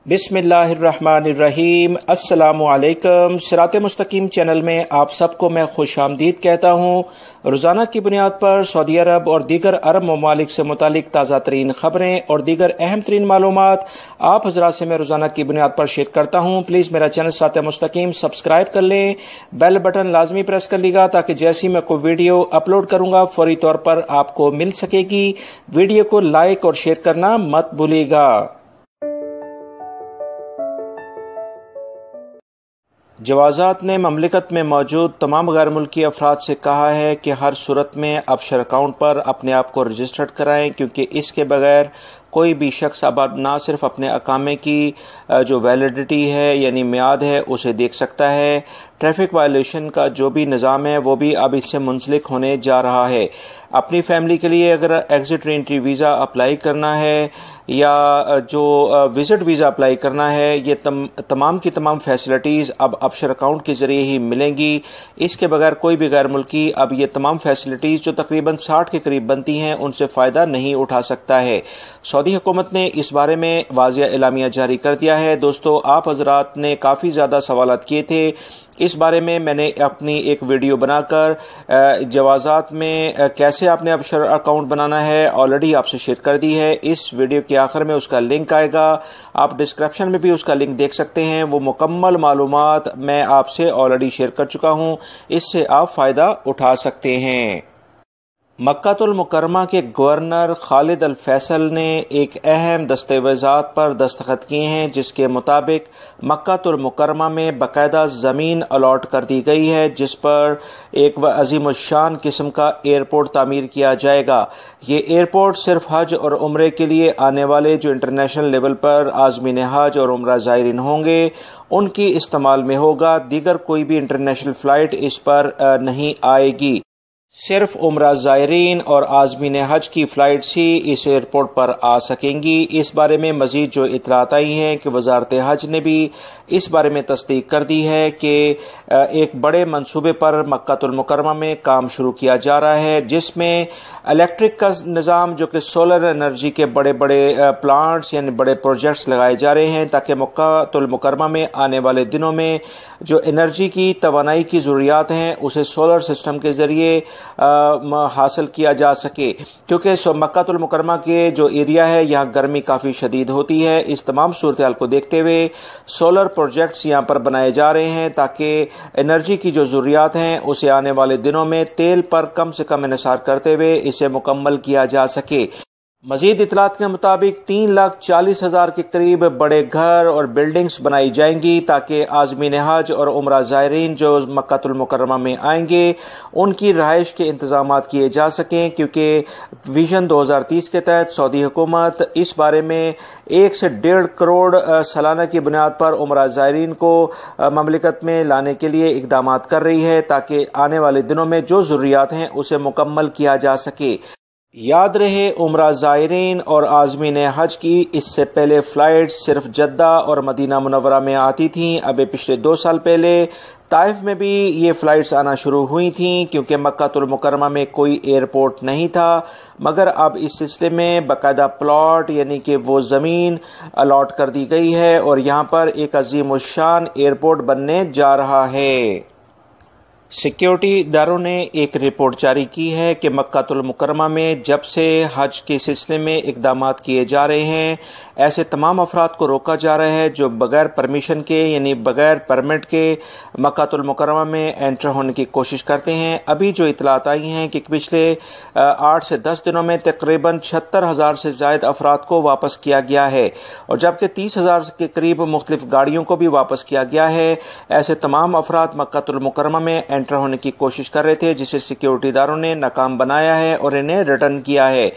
बिस्मिल्लाहिर्रहमानिर्रहीम। अस्सलामुअलैकुम। सिरात मुस्तकीम चैनल में आप सबको मैं खुश आमदीद कहता हूँ। रोज़ाना की बुनियाद पर सऊदी अरब और दीगर अरब ममालिक से मुतालिक ताज़ा तरीन खबरें और दीगर अहम तरीन मालूमात आप हज़रात से मैं रोज़ाना की बुनियाद पर शेयर करता हूँ। प्लीज़ मेरा चैनल सिरात मुस्तकीम सब्सक्राइब कर लें, बेल बटन लाजमी प्रेस कर लीजिएगा ताकि जैसी मैं कोई वीडियो अपलोड करूँगा फौरी तौर पर आपको मिल सकेगी। वीडियो को लाइक और शेयर करना मत भूलिएगा। जवाज़ात ने ममलिकत में मौजूद तमाम गैर मुल्की अफराद से कहा है कि हर सूरत में अबशर अकाउंट पर अपने आप को रजिस्टर्ड कराएं, क्योंकि इसके बगैर कोई भी शख्स अब ना सिर्फ अपने अकामे की जो वैलिडिटी है यानी मियाद है उसे देख सकता है, ट्रैफिक वायलेशन का जो भी निज़ाम है वो भी अब इससे मुंसलिक होने जा रहा है। अपनी फैमिली के लिए अगर एग्जिट रीएंट्री वीज़ा अप्लाई करना है या जो विजिट वीज़ा अप्लाई करना है, ये तमाम की तमाम फैसिलिटीज़ अब अबशर अकाउंट के ज़रिए ही मिलेंगी। इसके बगैर कोई भी गैर मुल्की अब ये तमाम फैसिलिटीज़ जो तकरीबन 60 के करीब बनती हैं उनसे फ़ायदा नहीं उठा सकता है। सऊदी हुकूमत ने इस बारे में वाज़िया एलामिया जारी कर दिया है। दोस्तों, आप हज़रात ने काफ़ी ज़्यादा सवालात किए थे, इस बारे में मैंने अपनी एक वीडियो बनाकर जवाज़ात में कैसे आपने अबशर अकाउंट बनाना है ऑलरेडी आपसे शेयर कर दी है। इस वीडियो के आखिर में उसका लिंक आएगा, आप डिस्क्रिप्शन में भी उसका लिंक देख सकते हैं। वो मुकम्मल मालूमात मैं आपसे ऑलरेडी शेयर कर चुका हूं, इससे आप फ़ायदा उठा सकते हैं। मक्कातुल मुकरमा के गवर्नर खालिद अल फैसल ने एक अहम दस्तावेज़ात पर दस्तखत किए हैं, जिसके मुताबिक मक्कातुल मुकरमा में बाकायदा ज़मीन अलॉट कर दी गई है जिस पर एक अज़ीमुश्शान किस्म का एयरपोर्ट तामीर किया जाएगा। ये एयरपोर्ट सिर्फ हज और उम्रे के लिए आने वाले जो इंटरनेशनल लेवल पर आज़मीन हज और उम्रा ज़ायरीन होंगे उनकी इस्तेमाल में होगा। दीगर कोई भी इंटरनेशनल फ़्लाइट इस पर नहीं आएगी। सिर्फ उम्रा ज़ायरीन और आज़मीन हज की फ़्लाइट्स ही इस एयरपोर्ट पर आ सकेंगी। इस बारे में मज़ीद जो इतलात आई हैं कि वज़ारत हज ने भी इस बारे में तस्दीक कर दी है कि एक बड़े मंसूबे पर मक्कातुल मुकरमा में काम शुरू किया जा रहा है, जिसमें इलेक्ट्रिक का निज़ाम जो कि सोलर एनर्जी के बड़े बड़े प्लांट्स यानी बड़े प्रोजेक्ट्स लगाए जा रहे हैं ताकि मक्कातुल मुकरमा में आने वाले दिनों में जो एनर्जी की तवानाई की ज़रूरियात हैं उसे सोलर सिस्टम के ज़रिए हासिल किया जा सके, क्योंकि मक्कातुल मुकरमा के जो एरिया है यहाँ गर्मी काफ़ी शदीद होती है। इस तमाम सूरत हाल को देखते हुए सोलर प्रोजेक्ट्स यहाँ पर बनाए जा रहे हैं ताकि एनर्जी की जो ज़रूरियात हैं उसे आने वाले दिनों में तेल पर कम से कम इन्हिसार करते हुए इसे मुकम्मल किया जा सके। मजीद इतलात के मुताबिक 3,40,000 के करीब बड़े घर और बिल्डिंग्स बनाई जाएंगी ताकि आज़मीन हज और उम्रा ज़ायरीन जो मक्कातुल मुकरमा में आएंगे उनकी रहाइश के इंतजाम किए जा सकें, क्योंकि विजन 2030 के तहत सऊदी हुकूमत इस बारे में 1 से 1.5 करोड़ सालाना की बुनियाद पर उम्रा ज़ायरीन को ममलिकत में लाने के लिए इकदाम कर रही है ताकि आने वाले दिनों में जो ज़रूरियात हैं उसे मुकम्मल किया जा सके। याद रहे, उम्रा ज़ायरीन और आज़मीन हज की इससे पहले फ़्लाइट सिर्फ जद्दा और मदीना मुनव्वरा में आती थीं। अब पिछले 2 साल पहले ताइफ में भी ये फ़्लाइट्स आना शुरू हुई थीं, क्योंकि मक्कातुल मुकरमा में कोई एयरपोर्ट नहीं था। मगर अब इस सिलसिले में बाकायदा प्लॉट यानी कि वो ज़मीन अलॉट कर दी गई है और यहाँ पर एक अज़ीमुश्शान एयरपोर्ट बनने जा रहा है। सिक्योरिटी इदारों ने एक रिपोर्ट जारी की है कि मक्कातुल मुकरमा में जब से हज के सिलसिले में इकदाम किए जा रहे हैं ऐसे तमाम अफराद को रोका जा रहा है जो बगैर परमिशन के यानी बगैर परमिट के मक्कातुल मुकरमा में एंटर होने की कोशिश करते हैं। अभी जो इतलात आई हैं कि पिछले 8 से 10 दिनों में तकरीबन 76,000 से ज़ायद अफराद को वापस किया गया है और जबकि 30,000 के करीब मुख्तलिफ गाड़ियों को भी वापस किया गया है। ऐसे तमाम अफराद मक्कातुल मुकरमा में एंटर होने की कोशिश कर रहे थे, जिसे सिक्योरिटी इदारों ने नाकाम बनाया है और इन्हें रिटर्न किया है।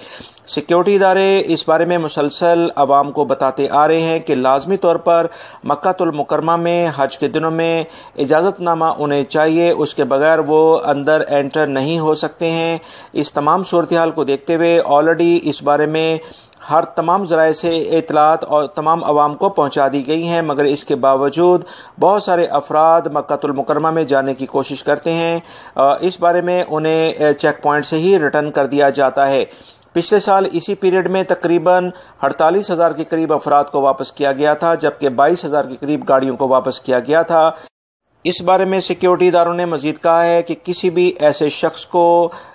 सिक्योरिटी इदारे इस बारे में मुसलसल आवाम को बताते आ रहे हैं कि लाजमी तौर पर मक्कातुल मुकरमा में हज के दिनों में इजाज़तनामा उन्हें चाहिए, उसके बगैर वो अंदर एंटर नहीं हो सकते हैं। इस तमाम सूरत हाल को देखते हुए ऑलरेडी इस बारे में हर तमाम ज़राए से इतलात और तमाम आवाम को पहुंचा दी गई हैं, मगर इसके बावजूद बहुत सारे अफराद मक्कातुल मुकरमा में जाने की कोशिश करते हैं। इस बारे में उन्हें चेक पॉइंट से ही रिटर्न कर दिया जाता है। پچھلے سال اسی پیریڈ میں تقریباً 48,000 کے قریب افراد کو واپس کیا گیا تھا، جبکہ 22,000 کے قریب گاڑیوں کو واپس کیا گیا تھا۔ اس بارے میں سیکیورٹی اداروں نے مزید کہا ہے کہ کسی بھی ایسے شخص کو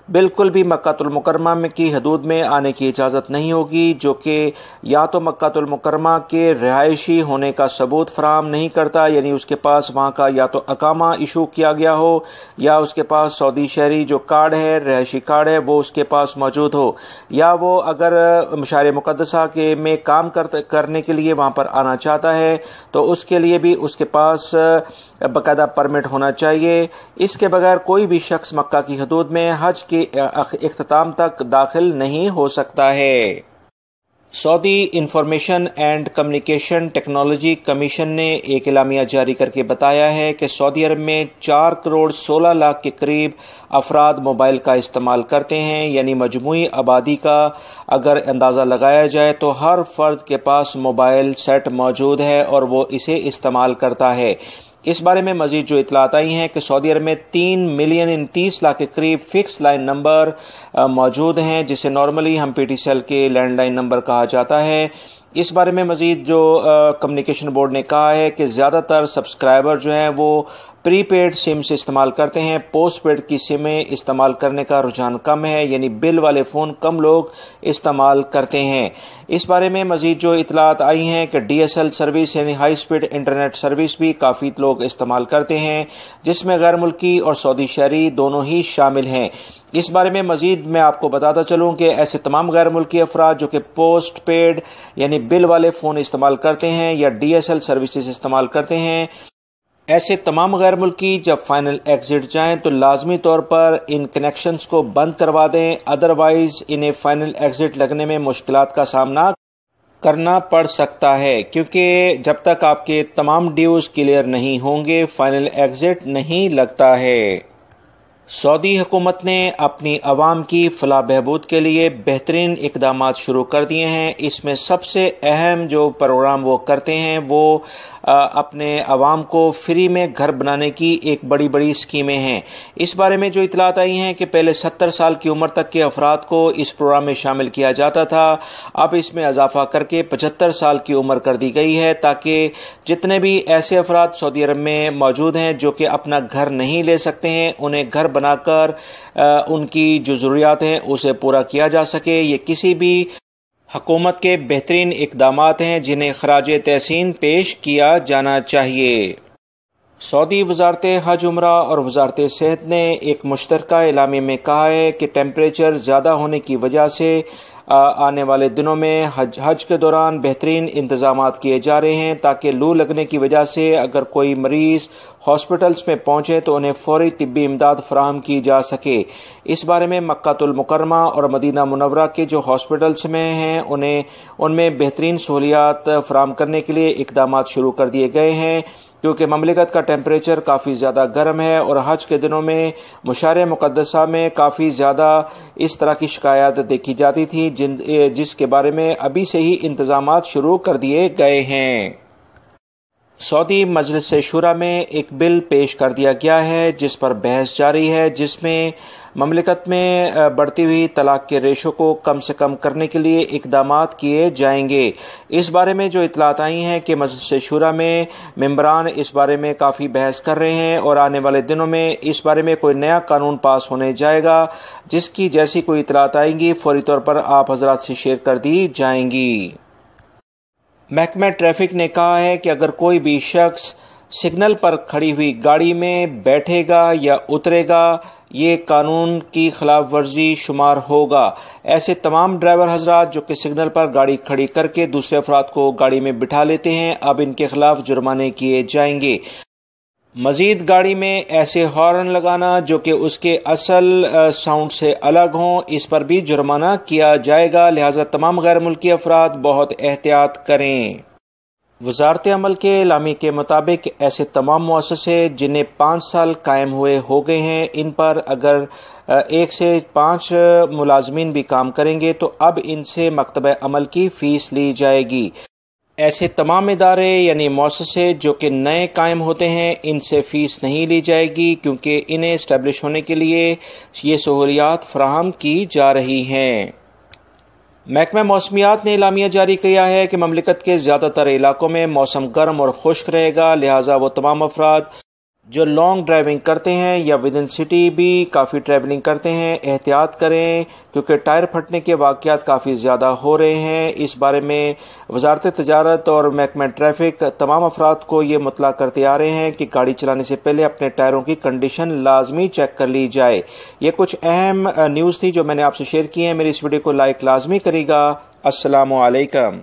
بالکل بھی مکہ المکرمہ کی حدود میں آنے کی اجازت نہیں ہوگی جو کہ یا تو مکہ المکرمہ کے رہائشی ہونے کا ثبوت فراہم نہیں کرتا، یعنی اس کے پاس وہاں کا یا تو اقامہ ایشو کیا گیا ہو، یا اس کے پاس سعودی شہری جو کارڈ ہے، رہائشی کارڈ ہے، وہ اس کے پاس موجود ہو، یا وہ اگر مشاعر مقدسہ میں کام کرنے کے لیے وہاں پر آنا چاہتا ہے تو اس کے لیے بھی اس کے پاس باقاعدہ پرمٹ ہونا چاہیے۔ اس کے بغیر کوئی بھی شخص مکہ کی حدود میں حج کے اختتام تک داخل نہیں ہو سکتا ہے۔ Saudi information and communication technology commission نے ایک اعلامیہ جاری کر کے بتایا ہے کہ سعودی عرب میں 4 کروڑ 16 لاکھ کے قریب افراد موبائل کا استعمال کرتے ہیں، یعنی مجموعی آبادی کا اگر اندازہ لگایا جائے تو ہر فرد کے پاس موبائل سیٹ موجود ہے اور وہ اسے استعمال کرتا ہے۔ اس بارے میں مزید جو اطلاعات آئی ہیں کہ سعودی عرب میں 3 ملین 29 لاکھ کے قریب فکس لائن نمبر موجود ہیں، جسے نارملی ہم پی ٹی سی ایل کے لینڈ لائن نمبر کہا جاتا ہے۔ اس بارے میں مزید جو کمیونیکیشن بورڈ نے کہا ہے کہ زیادہ تر سبسکرائبر جو ہیں وہ پری پیڈ سم سے استعمال کرتے ہیں، پوسٹ پیڈ کی سمیں استعمال کرنے کا رجحان کم ہے، یعنی بل والے فون کم لوگ استعمال کرتے ہیں۔ اس بارے میں مزید جو اطلاعات آئی ہیں کہ ڈی ایس ایل سروس یعنی ہائی سپیڈ انٹرنیٹ سروس بھی کافی لوگ استعمال کرتے ہیں، جس میں غیر ملکی اور سعودی شہری دونوں ہی شامل ہیں۔ اس بارے میں مزید میں آپ کو بتاتا چلوں کہ ایسے تمام غیر ملکی افراد جو کہ پوسٹ پیڈ یعنی بل والے فون استعمال کرتے ہیں یا ڈی ایس ایل سروسز استعمال کرتے ہیں، ایسے تمام غیر ملکی جب فائنل ایگزٹ جائیں تو لازمی طور پر ان کنیکشنز کو بند کروا دیں، ادروائز انہیں فائنل ایگزٹ لگنے میں مشکلات کا سامنا کرنا پڑ سکتا ہے، کیونکہ جب تک آپ کے تمام ڈیوز کلیئر نہیں ہوں گے فائنل ایگزٹ نہیں لگتا ہے۔ سعودی حکومت نے اپنی عوام کی فلاح بہبود کے لیے بہترین اقدامات شروع کر دیے ہیں۔ اس میں سب سے اہم جو پروگرام وہ کرتے ہیں وہ اپنے عوام کو فری میں گھر بنانے کی ایک بڑی بڑی اسکیمیں ہیں۔ اس بارے میں جو اطلاعات آئی ہیں کہ پہلے 70 سال کی عمر تک کے افراد کو اس پروگرام میں شامل کیا جاتا تھا، اب اس میں اضافہ کر کے 75 سال کی عمر کر دی گئی ہے، تاکہ جتنے بھی ایسے افراد سعودی عرب میں موجود ہیں جو کہ اپنا گھر نہیں لے سکتے ہیں، انہیں گھر بنا کر ان کی جو ضروریات ہیں اسے پورا کیا جا سکے۔ یہ کسی بھی حکومت کے بہترین اقدامات ہیں جنہیں خراج تحسین پیش کیا جانا چاہیے۔ سعودی وزارت حج عمرہ اور وزارت صحت نے ایک مشترکہ اعلامیہ میں کہا ہے کہ ٹیمپریچر زیادہ ہونے کی وجہ سے آنے والے دنوں میں حج کے دوران بہترین انتظامات کیے جا رہے ہیں، تاکہ لو لگنے کی وجہ سے اگر کوئی مریض ہاسپٹلز میں پہنچے تو انہیں فوری طبی امداد فراہم کی جا سکے۔ اس بارے میں مکہ المکرمہ اور مدینہ منورہ کے جو ہاسپٹلز میں ہیں ان میں بہترین سہولیات فراہم کرنے کے لیے اقدامات شروع کر دیے گئے ہیں، کیونکہ مملکت کا ٹیمپریچر کافی زیادہ گرم ہے اور حج کے دنوں میں مشاعر مقدسہ میں کافی زیادہ اس طرح کی شکایات دیکھی جاتی تھی، جس کے بارے میں ابھی سے ہی انتظامات شروع کر دیے گئے ہیں۔ سعودی مجلس شورا میں ایک بل پیش کر دیا گیا ہے جس پر بحث جاری ہے، جس میں مملکت میں بڑھتی ہوئی طلاق کے ریشو کو کم سے کم کرنے کے لیے اقدامات کیے جائیں گے۔ اس بارے میں جو اطلاعات آئی ہیں کہ مجلس شورا میں ممبران اس بارے میں کافی بحث کر رہے ہیں اور آنے والے دنوں میں اس بارے میں کوئی نیا قانون پاس ہونے جائے گا، جس کی جیسی کوئی اطلاعات آئیں گی فوری طور پر آپ حضرات سے شیئر کر دی جائیں گی۔ محکمہ ٹریفک نے کہا ہے کہ اگر کوئی بھی شخص سگنل پر کھڑی ہوئی گاڑی میں بیٹھے گا یا اترے گا یہ قانون کی خلاف ورزی شمار ہوگا۔ ایسے تمام ڈرائیور حضرات جو کہ سگنل پر گاڑی کھڑی کر کے دوسرے افراد کو گاڑی میں بٹھا لیتے ہیں، اب ان کے خلاف جرمانے کیے جائیں گے۔ مزید گاڑی میں ایسے ہارن لگانا جو کہ اس کے اصل ساؤنڈ سے الگ ہوں، اس پر بھی جرمانہ کیا جائے گا، لہذا تمام غیر ملکی افراد بہت احتیاط کریں۔ وزارت عمل کے اعلامیے کے مطابق ایسے تمام مؤسسے جنہیں 5 سال قائم ہوئے ہو گئے ہیں، ان پر اگر 1 سے 5 ملازمین بھی کام کریں گے تو اب ان سے مکتبہ عمل کی فیس لی جائے گی۔ ایسے تمام ادارے یعنی مؤسسے جو کہ نئے قائم ہوتے ہیں ان سے فیس نہیں لی جائے گی، کیونکہ انہیں اسٹیبلش ہونے کے لیے یہ سہولیات فراہم کی جا رہی ہیں۔ महकमा मौसमियात ने एलामिया जारी किया है कि ममलिकत के ज़्यादातर इलाकों में मौसम गर्म और खुश्क रहेगा, लिहाजा वो तमाम अफराद जो लॉन्ग ड्राइविंग करते हैं या विद इन सिटी भी काफ़ी ट्रैवलिंग करते हैं एहतियात करें, क्योंकि टायर फटने के वाक़यात काफ़ी ज़्यादा हो रहे हैं। इस बारे में वजारत तजारत और महकमा ट्रैफिक तमाम अफराद को ये मुतला करते आ रहे हैं कि गाड़ी चलाने से पहले अपने टायरों की कंडीशन लाजमी चेक कर ली जाए। ये कुछ अहम न्यूज़ थी जो मैंने आपसे शेयर की है। मेरी इस वीडियो को लाइक लाजमी करेगा। अस्सलामु अलैकुम।